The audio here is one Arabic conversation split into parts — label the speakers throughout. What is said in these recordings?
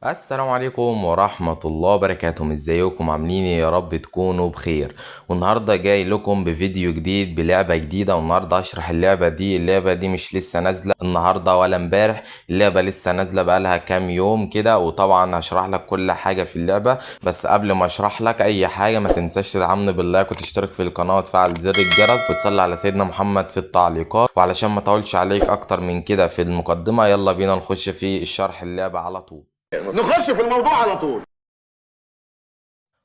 Speaker 1: السلام عليكم ورحمة الله وبركاته. ازيكم عاملين إيه؟ يا رب تكونوا بخير. والنهاردة جاي لكم بفيديو جديد بلعبة جديدة، والنهاردة هشرح اللعبة دي مش لسه نازلة النهاردة ولا امبارح، اللعبة لسه نازلة بقالها كام يوم كده. وطبعا هشرح لك كل حاجة في اللعبة، بس قبل ما اشرح لك اي حاجة ما تنساش تدعمني باللايك وتشترك في القناة وتفعل زر الجرس وتصلي على سيدنا محمد في التعليقات. وعلشان ما اطولش عليك اكتر من كده في المقدمة، يلا بينا نخش في الشرح اللعبة على طول.
Speaker 2: نخش في الموضوع على طول.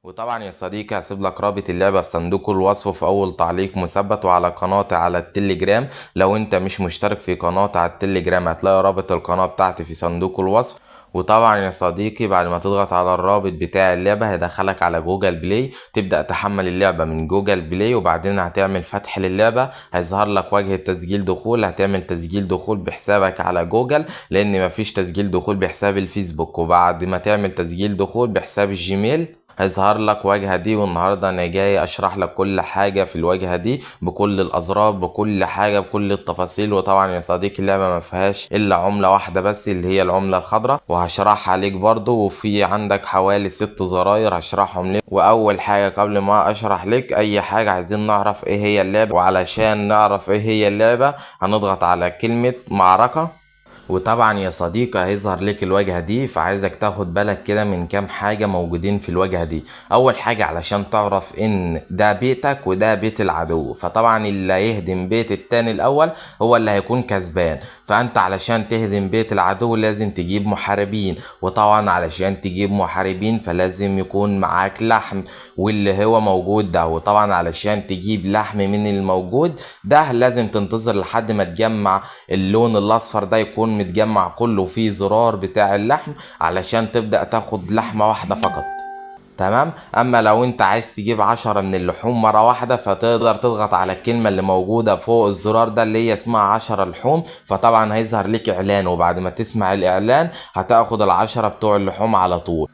Speaker 1: وطبعا يا صديقي هسيب لك رابط اللعبة في صندوق الوصف في اول تعليق مثبت، وعلى قناتي على التليجرام. لو انت مش مشترك في قناتي على التليجرام هتلاقي رابط القناة بتاعتي في صندوق الوصف. وطبعا يا صديقي بعد ما تضغط على الرابط بتاع اللعبة هيدخلك على جوجل بلاي، تبدأ تحمل اللعبة من جوجل بلاي، وبعدين هتعمل فتح للعبة. هيظهر لك واجهة تسجيل دخول، هتعمل تسجيل دخول بحسابك على جوجل لان مفيش تسجيل دخول بحساب الفيسبوك. وبعد ما تعمل تسجيل دخول بحساب الجيميل هيظهر لك واجهة دي. والنهاردة انا جاي اشرح لك كل حاجة في الواجهة دي بكل الازرار بكل حاجة بكل التفاصيل. وطبعا يا صديقي اللعبة ما فيهاش الا عملة واحدة بس اللي هي العملة الخضراء، وهشرحها عليك برضو. وفي عندك حوالي 6 زراير هشرحهم لك. واول حاجة قبل ما اشرح لك اي حاجة عايزين نعرف ايه هي اللعبة، وعلشان نعرف ايه هي اللعبة هنضغط على كلمة معركة. وطبعا يا صديقي هيظهر لك الواجهة دي، فعايزك تاخد بالك كده من كام حاجة موجودين في الواجهة دي. اول حاجة علشان تعرف ان ده بيتك وده بيت العدو، فطبعا اللي هيهدم بيت التاني الاول هو اللي هيكون كسبان. فانت علشان تهدم بيت العدو لازم تجيب محاربين، وطبعا علشان تجيب محاربين فلازم يكون معاك لحم واللي هو موجود ده. وطبعا علشان تجيب لحم من الموجود ده لازم تنتظر لحد ما تجمع اللون الاصفر ده يكون متجمع كله في زرار بتاع اللحم علشان تبدأ تاخد لحمة واحدة فقط. تمام. اما لو انت عايز تجيب 10 من اللحوم مرة واحدة فتقدر تضغط على الكلمة اللي موجودة فوق الزرار ده اللي هي اسمها 10 لحوم، فطبعا هيظهر لك اعلان، وبعد ما تسمع الاعلان هتاخد ال10 بتوع اللحوم على طول.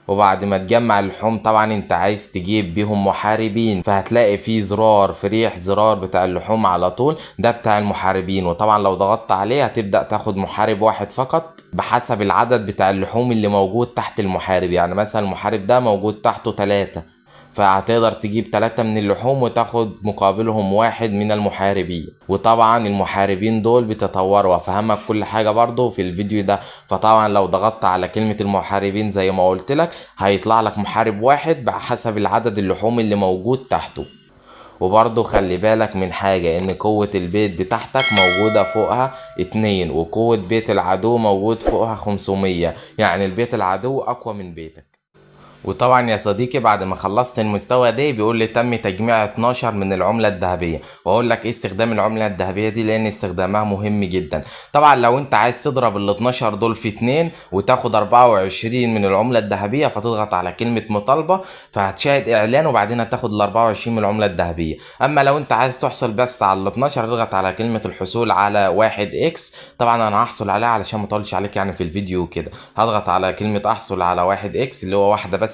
Speaker 1: وبعد ما تجمع اللحوم طبعا انت عايز تجيب بيهم محاربين، فهتلاقي فيه زرار في ريح زرار بتاع اللحوم على طول ده بتاع المحاربين. وطبعا لو ضغطت عليه هتبدأ تاخد محارب واحد فقط بحسب العدد بتاع اللحوم اللي موجود تحت المحارب. يعني مثلا المحارب ده موجود تحته 3، فهتقدر تجيب 3 من اللحوم وتاخد مقابلهم واحد من المحاربين. وطبعا المحاربين دول بتطوروا، وافهمك كل حاجة برضو في الفيديو ده. فطبعا لو ضغطت على كلمة المحاربين زي ما قلت لك هيطلع لك محارب واحد بحسب العدد اللحوم اللي موجود تحته. وبرضو خلي بالك من حاجة، ان قوة البيت بتاعتك موجودة فوقها 2، وقوة بيت العدو موجود فوقها 500، يعني البيت العدو اقوى من بيتك. وطبعا يا صديقي بعد ما خلصت المستوى ده بيقول لي تم تجميع 12 من العملة الذهبية، واقول لك ايه استخدام العملة الذهبية دي لان استخدامها مهم جدا. طبعا لو انت عايز تضرب ال 12 دول في 2 وتاخد 24 من العملة الذهبية فتضغط على كلمة مطالبة، فهتشاهد اعلان وبعدين هتاخد ال 24 من العملة الذهبية. اما لو انت عايز تحصل بس على ال 12 تضغط على كلمة الحصول على 1 اكس. طبعا انا هحصل عليها علشان ما اطولش عليك يعني في الفيديو وكده. هضغط على كلمة احصل على 1 اكس اللي هو واحدة بس.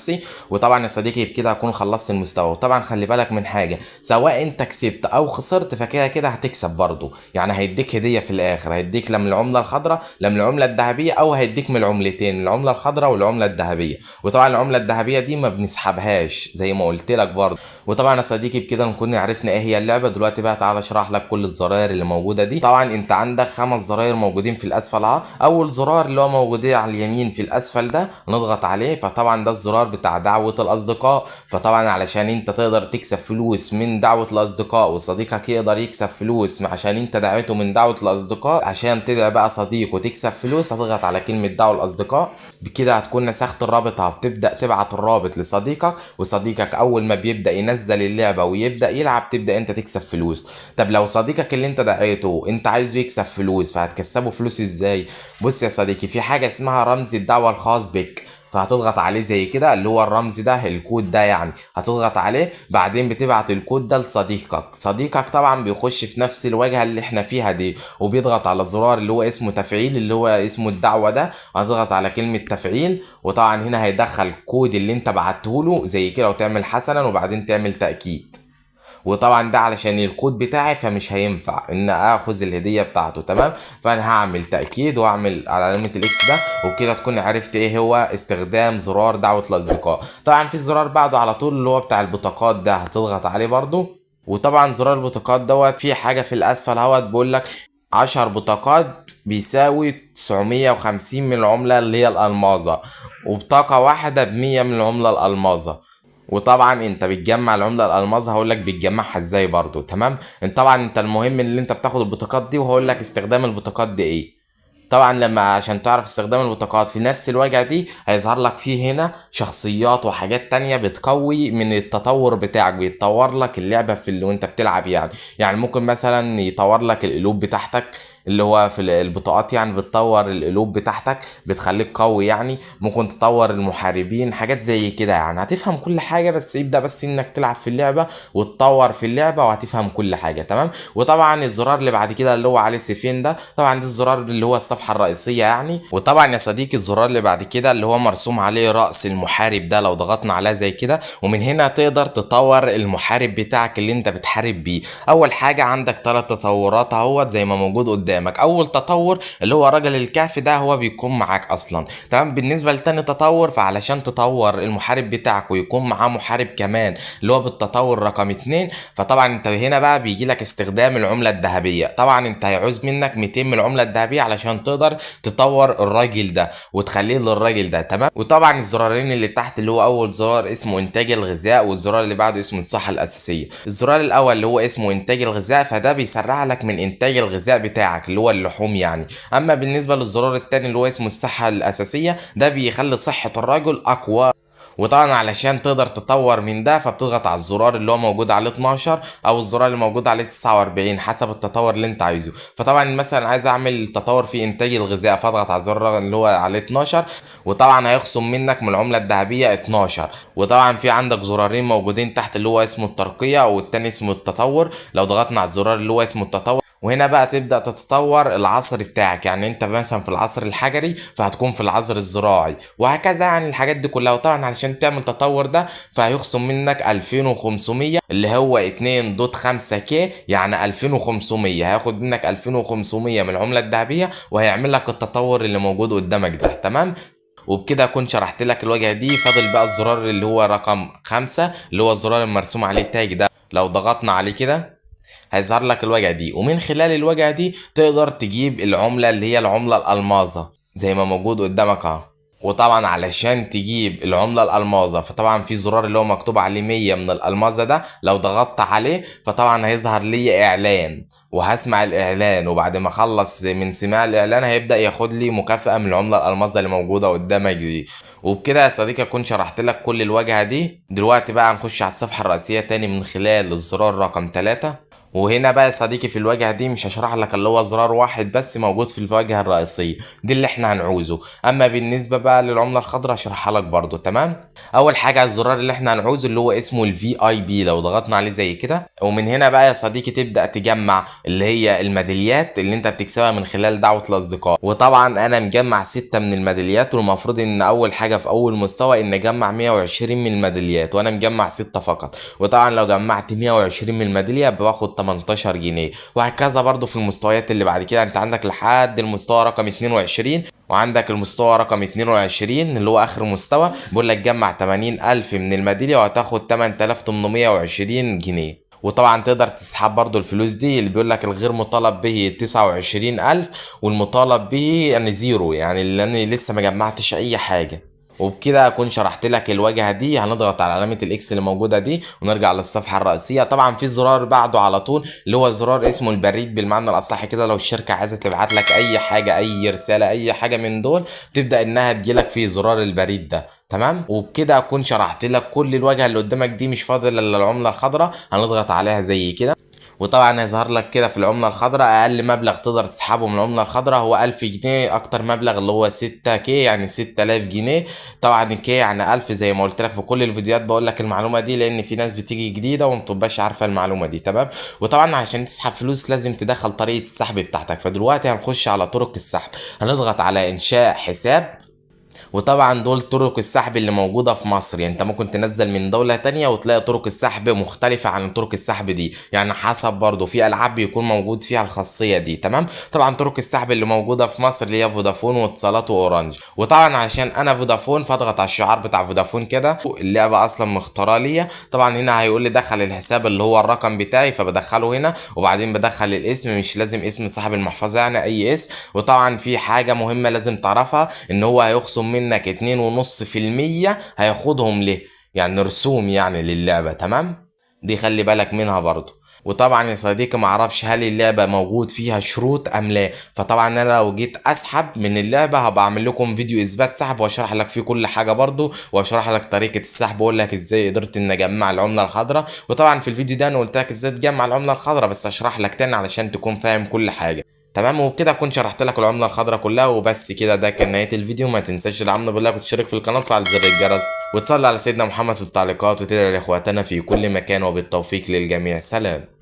Speaker 1: وطبعا يا صديقي بكده هكون خلصت المستوى. وطبعا خلي بالك من حاجه، سواء انت كسبت او خسرت فكده كده هتكسب برضه، يعني هيديك هديه في الاخر، هيديك لا من العمله الخضراء لا من العمله الذهبيه، او هيديك من العملتين العمله الخضراء والعمله الذهبيه. وطبعا العمله الذهبيه دي ما بنسحبهاش زي ما قلت لك برضه. وطبعا يا صديقي بكده نكون عرفنا ايه هي اللعبه. دلوقتي بقى تعالى اشرح لك كل الزراير اللي موجوده دي. طبعا انت عندك 5 زراير موجودين في الاسفل اهو. اول زرار اللي هو موجود على اليمين في الاسفل ده نضغط عليه، فطبعا ده الزرار بتاع دعوه الاصدقاء. فطبعا علشان انت تقدر تكسب فلوس من دعوه الاصدقاء وصديقك يقدر يكسب فلوس عشان انت دعيته من دعوه الاصدقاء، عشان تدعي بقى صديق وتكسب فلوس هتضغط على كلمه دعوه الاصدقاء. بكده هتكون نسخت الرابط اهو. بتبدا تبعت الرابط لصديقك، وصديقك اول ما بيبدا ينزل اللعبه ويبدا يلعب تبدا انت تكسب فلوس. طب لو صديقك اللي انت دعيته انت عايزه يكسب فلوس فهتكسبه فلوس ازاي؟ بص يا صديقي، في حاجه اسمها رمز الدعوه الخاص بك، فهتضغط عليه زي كده اللي هو الرمز ده الكود ده، يعني هتضغط عليه بعدين بتبعت الكود ده لصديقك. صديقك طبعا بيخش في نفس الواجهة اللي احنا فيها دي وبيضغط على الزرار اللي هو اسمه تفعيل اللي هو اسمه الدعوة ده، هتضغط على كلمة تفعيل. وطبعا هنا هيدخل كود اللي انت بعته له زي كده وتعمل حسنا وبعدين تعمل تأكيد. وطبعا ده علشان الكود بتاعي فمش هينفع ان اخذ الهديه بتاعته. تمام، فانا هعمل تاكيد واعمل على علامه الاكس ده، وبكده تكون عرفت ايه هو استخدام زرار دعوه الاصدقاء. طبعا في زرار بعده على طول اللي هو بتاع البطاقات ده، هتضغط عليه برضو. وطبعا زرار البطاقات دوت في حاجه في الاسفل اهوت بيقول لك 10 بطاقات بيساوي 950 من العمله اللي هي الالمازه، وبطاقه واحده ب100 من العمله الالمازه. وطبعا انت بتجمع العمله الالماظ، هقول لك بتجمعها ازاي برضو. تمام، انت طبعا انت المهم اللي انت بتاخد البطاقات دي، وهقول لك استخدام البطاقات دي ايه. طبعا لما عشان تعرف استخدام البطاقات في نفس الواجهة دي هيظهر لك فيه هنا شخصيات وحاجات تانية بتقوي من التطور بتاعك، بيتطور لك اللعبة في اللي وانت بتلعب يعني ممكن مثلا يطور لك القلوب بتاعتك اللي هو في البطاقات، يعني بتطور القلوب بتاعتك بتخليك قوي. يعني ممكن تطور المحاربين، حاجات زي كده. يعني هتفهم كل حاجة، بس ابدأ بس انك تلعب في اللعبة وتطور في اللعبة وهتفهم كل حاجة. تمام، وطبعا الزرار اللي بعد كده اللي هو عليه سيفين ده، طبعا ده الزرار اللي هو الصفحة الرئيسية يعني. وطبعا يا صديقي الزرار اللي بعد كده اللي هو مرسوم عليه رأس المحارب ده، لو ضغطنا عليه زي كده ومن هنا تقدر تطور المحارب بتاعك اللي انت بتحارب بيه. اول حاجة عندك 3 تطورات اهوت زي ما موجود قدامك. اول تطور اللي هو رجل الكهف ده هو بيكون معاك اصلا. تمام، بالنسبة لتاني تطور فعلشان تطور المحارب بتاعك ويكون معاه محارب كمان اللي هو بالتطور رقم 2، فطبعا انت هنا بقى بيجي لك استخدام العملة الذهبية. طبعا انت هيعوز منك 200 من العملة الذهبية علشان تقدر تطور الراجل ده وتخليه للراجل ده. تمام، وطبعا الزرارين اللي تحت اللي هو اول زرار اسمه انتاج الغذاء، والزرار اللي بعده اسمه الصحة الاساسية. الزرار الاول اللي هو اسمه انتاج الغذاء فده بيسرع لك من انتاج الغذاء بتاعك اللي هو اللحوم يعني. اما بالنسبة للزرار التاني اللي هو اسمه الصحة الاساسية ده بيخلي صحة الرجل اقوى. وطبعا علشان تقدر تطور من ده فبتضغط على الزرار اللي هو موجود عليه 12 او الزرار اللي موجود عليه 49 حسب التطور اللي انت عايزه. فطبعا مثلا عايز اعمل تطور في انتاج الغذاء فاضغط على الزرار اللي هو عليه 12، وطبعا هيخصم منك من العملة الذهبية 12. وطبعا في عندك زرارين موجودين تحت اللي هو اسمه الترقية والتاني اسمه التطور. لو ضغطنا على الزرار اللي هو اسمه التطور وهنا بقى تبدأ تتطور العصر بتاعك، يعني انت مثلا في العصر الحجري فهتكون في العصر الزراعي وهكذا، يعني الحاجات دي كلها. وطبعا علشان تعمل تطور ده فهيخصم منك 2500 اللي هو 2.5K، يعني 2500 هياخد منك 2500 من العملة الذهبية وهيعمل لك التطور اللي موجود قدامك ده. تمام، وبكده اكون شرحت لك الواجهة دي. فاضل بقى الزرار اللي هو رقم 5 اللي هو الزرار المرسوم عليه تاج ده. لو ضغطنا عليه كده هيظهر لك الواجهة دي، ومن خلال الواجهة دي تقدر تجيب العملة اللي هي العملة الألماظة زي ما موجود قدامك اهو. وطبعا علشان تجيب العملة الألماظة فطبعا في زرار اللي هو مكتوب عليه 100 من الألماظة ده، لو ضغطت عليه فطبعا هيظهر لي إعلان وهسمع الإعلان، وبعد ما أخلص من سماع الإعلان هيبدأ ياخد لي مكافأة من العملة الألماظة اللي موجودة قدامك دي. وبكده يا صديقي أكون شرحت لك كل الواجهة دي. دلوقتي بقى هنخش على الصفحة الرئيسية تاني من خلال الزرار رقم 3. وهنا بقى يا صديقي في الواجهة دي مش هشرح لك اللي هو زرار واحد بس موجود في الواجهة الرئيسية دي اللي احنا هنعوزه. اما بالنسبة بقى للعملة الخضراء هشرحها لك برضو. تمام، اول حاجة الزرار اللي احنا هنعوزه اللي هو اسمه الVIP، لو ضغطنا عليه زي كده ومن هنا بقى يا صديقي تبدأ تجمع اللي هي الميداليات اللي انت بتكسبها من خلال دعوة الاصدقاء. وطبعا انا مجمع 6 من الميداليات، والمفروض ان اول حاجة في اول مستوى ان اجمع 120 من الميداليات وانا مجمع 6 فقط. وطبعا لو جمعت 120 من الميدالية باخد 18 جنيه، وهكذا برضو في المستويات اللي بعد كده. انت عندك لحد المستوى رقم 22 وعندك المستوى رقم 22 اللي هو اخر مستوى بيقول لك جمع 80,000 من الميدالية وهتاخد 8820 جنيه. وطبعا تقدر تسحب برضو الفلوس دي اللي بيقول لك الغير مطالب به 29,000 والمطالب به يعني زيرو، يعني اللي انا لسه ما جمعتش اي حاجة. وبكده اكون شرحت لك الواجهه دي. هنضغط على علامه الاكس اللي موجوده دي ونرجع للصفحه الرئيسيه. طبعا في زرار بعده على طول اللي هو زرار اسمه البريد بالمعنى الاصح كده، لو الشركه عايزه تبعت لك اي حاجه اي رساله اي حاجه من دول تبدا انها تجيلك في زرار البريد ده. تمام، وبكده اكون شرحت لك كل الواجهه اللي قدامك دي. مش فاضل الا العمله الخضراء، هنضغط عليها زي كده وطبعا هيظهر لك كده في العملة الخضراء اقل مبلغ تقدر تسحبه من العملة الخضراء هو 1000 جنيه، اكتر مبلغ اللي هو 6K يعني 6000 جنيه. طبعا الكي يعني 1000 زي ما قلت لك في كل الفيديوهات بقول لك المعلومة دي لان في ناس بتيجي جديدة وما بتبقاش عارفة المعلومة دي. تمام، وطبعا عشان تسحب فلوس لازم تدخل طريقة السحب بتاعتك. فدلوقتي هنخش على طرق السحب. هنضغط على انشاء حساب وطبعا دول طرق السحب اللي موجودة في مصر. يعني انت ممكن تنزل من دولة تانية وتلاقي طرق السحب مختلفة عن طرق السحب دي، يعني حسب برضو في العاب بيكون موجود فيها الخاصية دي. تمام. طبعا طرق السحب اللي موجودة في مصر اللي هي فودافون واتصالات واورنج. وطبعا عشان انا فودافون فاضغط على الشعار بتاع فودافون كده، اللعبة اصلا مختارة ليا. طبعا هنا هيقول لي دخل الحساب اللي هو الرقم بتاعي، فبدخله هنا وبعدين بدخل الاسم، مش لازم اسم صاحب المحفظة يعني اي اسم. وطبعا في حاجة مهمة لازم تعرفها، ان هو هيخصم منك 2.5% هياخدهم ليه، يعني رسوم يعني للعبة. تمام. دي خلي بالك منها برضو. وطبعا يا صديقي معرفش هل اللعبة موجود فيها شروط ام لا، فطبعا انا لو جيت اسحب من اللعبة هبقى اعمل لكم فيديو اثبات سحب واشرح لك فيه كل حاجة برضو، واشرح لك طريقة السحب واقول لك ازاي قدرت ان اجمع العملة الخضراء. وطبعا في الفيديو ده انا قلت لك ازاي تجمع العملة الخضراء، بس اشرح لك تاني علشان تكون فاهم كل حاجة. تمام. وبكده اكون شرحت لك العمله الخضراء كلها وبس كده. ده كان نهايه الفيديو. ما تنساش العمله بالله وتشترك في القناه وتفعل زر الجرس وتصلي على سيدنا محمد في التعليقات وتدعي لاخواتنا في كل مكان، وبالتوفيق للجميع. سلام.